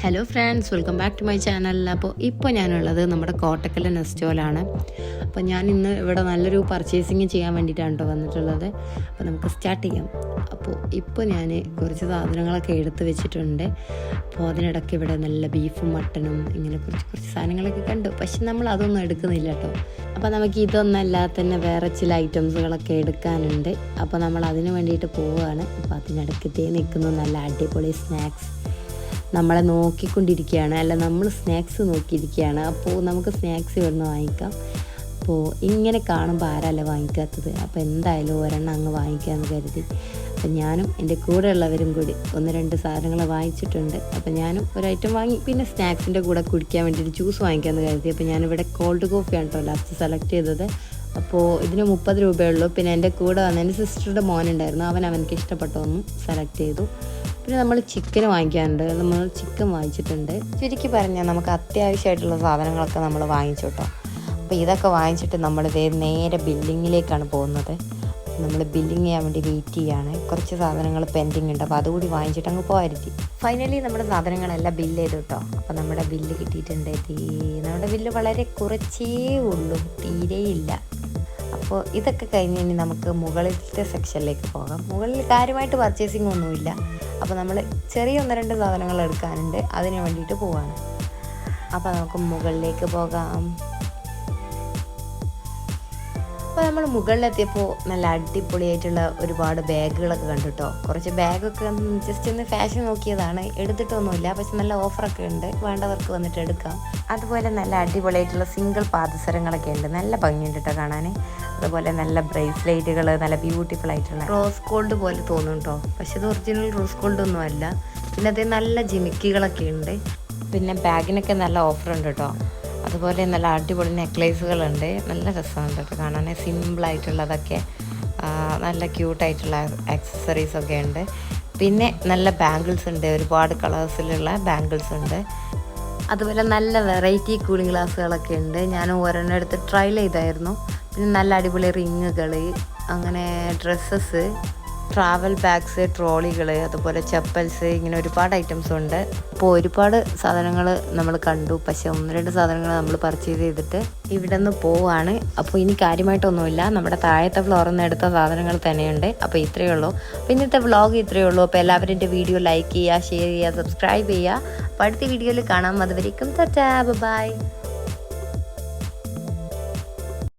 Hello friends, welcome back to my channel. ഇപ്പോൾ ഞാനുള്ളത് നമ്മുടെ കോട്ടക്കൽ നെസ്റ്റോയിലാണ്. അപ്പോൾ ഞാൻ ഇന്ന് ഇവിടെ നല്ലൊരു പർച്ചേസിങ് ചെയ്യാൻ വേണ്ടിയിട്ടാണ് കേട്ടോ വന്നിട്ടുള്ളത്. അപ്പോൾ നമുക്ക് സ്റ്റാർട്ട് ചെയ്യാം. ഇപ്പോൾ ഞാൻ കുറച്ച് സാധനങ്ങളൊക്കെ എടുത്ത് വെച്ചിട്ടുണ്ട്. അപ്പോൾ അതിനിടയ്ക്ക് ഇവിടെ നല്ല ബീഫും മട്ടനും ഇങ്ങനെ കുറച്ച് സാധനങ്ങളൊക്കെ കണ്ടു. പക്ഷെ നമ്മൾ അതൊന്നും എടുക്കുന്നില്ല കേട്ടോ. അപ്പോൾ നമുക്ക് ഇതൊന്നല്ലാതെ തന്നെ വേറെ ചില ഐറ്റംസുകളൊക്കെ എടുക്കാനുണ്ട്. അപ്പോൾ നമ്മൾ അതിന് വേണ്ടിയിട്ട് പോവുകയാണ്. അപ്പോൾ അതിനിടയ്ക്ക് നിൽക്കുന്നു നല്ല അടിപൊളി സ്നാക്സ് നമ്മളെ നോക്കിക്കൊണ്ടിരിക്കുകയാണ്, അല്ല നമ്മൾ സ്നാക്സ് നോക്കിയിരിക്കുകയാണ്. അപ്പോൾ നമുക്ക് സ്നാക്സ് ഇവിടുന്ന് വാങ്ങിക്കാം. അപ്പോൾ ഇങ്ങനെ കാണുമ്പോൾ ആരല്ല വാങ്ങിക്കാത്തത്. അപ്പോൾ എന്തായാലും ഒരെണ്ണം അങ്ങ് വാങ്ങിക്കാമെന്ന് കരുതി. അപ്പം ഞാനും എൻ്റെ കൂടെ ഉള്ളവരും കൂടി 1-2 സാധനങ്ങൾ വാങ്ങിച്ചിട്ടുണ്ട്. അപ്പോൾ ഞാനും ഒരു ഐറ്റം വാങ്ങി. പിന്നെ സ്നാക്സിൻ്റെ കൂടെ കുടിക്കാൻ വേണ്ടിയിട്ട് ജ്യൂസ് വാങ്ങിക്കാമെന്ന് കരുതി. അപ്പോൾ ഞാനിവിടെ കോൾഡ് കോഫിയാണ് കേട്ടോ ലാസ്റ്റ് സെലക്ട് ചെയ്തത്. അപ്പോൾ ഇതിന് 30 രൂപയുള്ളൂ. പിന്നെ എൻ്റെ കൂടെ വന്ന എൻ്റെ സിസ്റ്ററുടെ മോനുണ്ടായിരുന്നു, അവനക്ക് ഇഷ്ടപ്പെട്ടൊന്നും സെലക്ട് ചെയ്തു. പിന്നെ നമ്മൾ ചിക്കൻ വാങ്ങിക്കാനുണ്ട്. നമ്മൾ ചിക്കൻ വാങ്ങിച്ചിട്ടുണ്ട്. ചുരുക്കി പറഞ്ഞാൽ നമുക്ക് അത്യാവശ്യമായിട്ടുള്ള സാധനങ്ങളൊക്കെ നമ്മൾ വാങ്ങിച്ചു കേട്ടോ. അപ്പോൾ ഇതൊക്കെ വാങ്ങിച്ചിട്ട് നമ്മൾ നേരെ ബില്ലിങ്ങിലേക്കാണ് പോകുന്നത്. നമ്മൾ ബില്ലിങ് ചെയ്യാൻ വേണ്ടി വെയിറ്റ് ചെയ്യുകയാണ്. കുറച്ച് സാധനങ്ങൾ പെൻഡിങ് ഉണ്ട്, അപ്പോൾ അതുകൂടി വാങ്ങിച്ചിട്ട് അങ്ങ് പോകാതിരിക്കും. ഫൈനലി നമ്മുടെ സാധനങ്ങളെല്ലാം ബില്ല് ചെയ്തു കേട്ടോ. അപ്പോൾ നമ്മുടെ ബില്ല് കിട്ടിയിട്ടുണ്ട്. നമ്മുടെ ബില്ല് വളരെ കുറച്ചേ ഉള്ളൂ, തീരെയില്ല. അപ്പോൾ ഇതൊക്കെ കഴിഞ്ഞ് ഇനി നമുക്ക് മുകളിലത്തെ സെക്ഷനിലേക്ക് പോകാം. മുകളിൽ കാര്യമായിട്ട് പർച്ചേസിങ് ഒന്നുമില്ല. അപ്പോൾ നമ്മൾ ചെറിയ 1-2 സാധനങ്ങൾ എടുക്കാനുണ്ട്, അതിന് വേണ്ടിയിട്ട് പോവാണ്. അപ്പോൾ നമുക്ക് മുകളിലേക്ക് പോകാം. അപ്പോൾ നമ്മൾ മുകളിലെത്തിയപ്പോൾ നല്ല അടിപൊളിയായിട്ടുള്ള ഒരുപാട് ബാഗുകളൊക്കെ കണ്ടു കേട്ടോ. കുറച്ച് ബാഗൊക്കെ ജസ്റ്റ് ഒന്ന് ഫാഷൻ നോക്കിയതാണ്, എടുത്തിട്ടൊന്നുമില്ല. പക്ഷെ നല്ല ഓഫറൊക്കെ ഉണ്ട്, വേണ്ടവർക്ക് വന്നിട്ട് എടുക്കാം. അതുപോലെ നല്ല അടിപൊളിയായിട്ടുള്ള സിംഗിൾ പാദസരങ്ങളൊക്കെ ഉണ്ട്, നല്ല ഭംഗിയുണ്ട് കേട്ടോ കാണാൻ. അതുപോലെ നല്ല ബ്രേസ്ലെറ്റുകൾ, നല്ല ബ്യൂട്ടിഫുൾ ആയിട്ടുള്ള റോസ് ഗോൾഡ് പോലെ തോന്നും കേട്ടോ. പക്ഷെ ഇത് ഒറിജിനൽ റോസ് ഗോൾഡ് ഒന്നും അല്ല. പിന്നെ അതേ നല്ല ജിമിക്കികളൊക്കെ ഉണ്ട്. പിന്നെ ബാഗിനൊക്കെ നല്ല ഓഫറുണ്ട് കേട്ടോ. അതുപോലെ നല്ല അടിപൊളി നെക്ലേസുകളുണ്ട്, നല്ല രസമുണ്ട് കേട്ടോ കാണാൻ. സിമ്പിളായിട്ടുള്ളതൊക്കെ നല്ല ക്യൂട്ടായിട്ടുള്ള ആക്സസറീസൊക്കെ ഉണ്ട്. പിന്നെ നല്ല ബാംഗിൾസ് ഉണ്ട്, ഒരുപാട് കളേഴ്സിലുള്ള ബാംഗിൾസ് ഉണ്ട്. അതുപോലെ നല്ല വെറൈറ്റി കൂളിംഗ് ഗ്ലാസ്സുകളൊക്കെ ഉണ്ട്. ഞാൻ ഒരെണ്ണം എടുത്ത് ട്രയൽ ചെയ്തായിരുന്നു. പിന്നെ നല്ല അടിപൊളി റിങ്ങുകൾ, അങ്ങനെ ഡ്രസ്സസ്, ട്രാവൽ ബാഗ്സ്, ട്രോളികൾ, അതുപോലെ ചപ്പൽസ്, ഇങ്ങനെ ഒരുപാട് ഐറ്റംസ് ഉണ്ട്. അപ്പോൾ ഒരുപാട് സാധനങ്ങൾ നമ്മൾ കണ്ടു. പക്ഷേ 1-2 സാധനങ്ങൾ നമ്മൾ പർച്ചേസ് ചെയ്തിട്ട് ഇവിടെ നിന്ന് പോവാണ്. അപ്പോൾ ഇനി കാര്യമായിട്ടൊന്നുമില്ല, നമ്മുടെ താഴത്തെ ഫ്ലോറിൽ നിന്ന് എടുത്ത സാധനങ്ങൾ തന്നെയുണ്ട്. അപ്പോൾ ഇത്രയേ ഉള്ളൂ. അപ്പോൾ ഇന്നത്തെ വ്ളോഗ് ഇത്രയേ ഉള്ളൂ. അപ്പോൾ എല്ലാവരും എൻ്റെ വീഡിയോ ലൈക്ക് ചെയ്യുക, ഷെയർ ചെയ്യുക, സബ്സ്ക്രൈബ് ചെയ്യുക. അപ്പോൾ അടുത്ത വീഡിയോയിൽ കാണാം. അതുവരേക്കും ടാറ്റാ, ബൈ.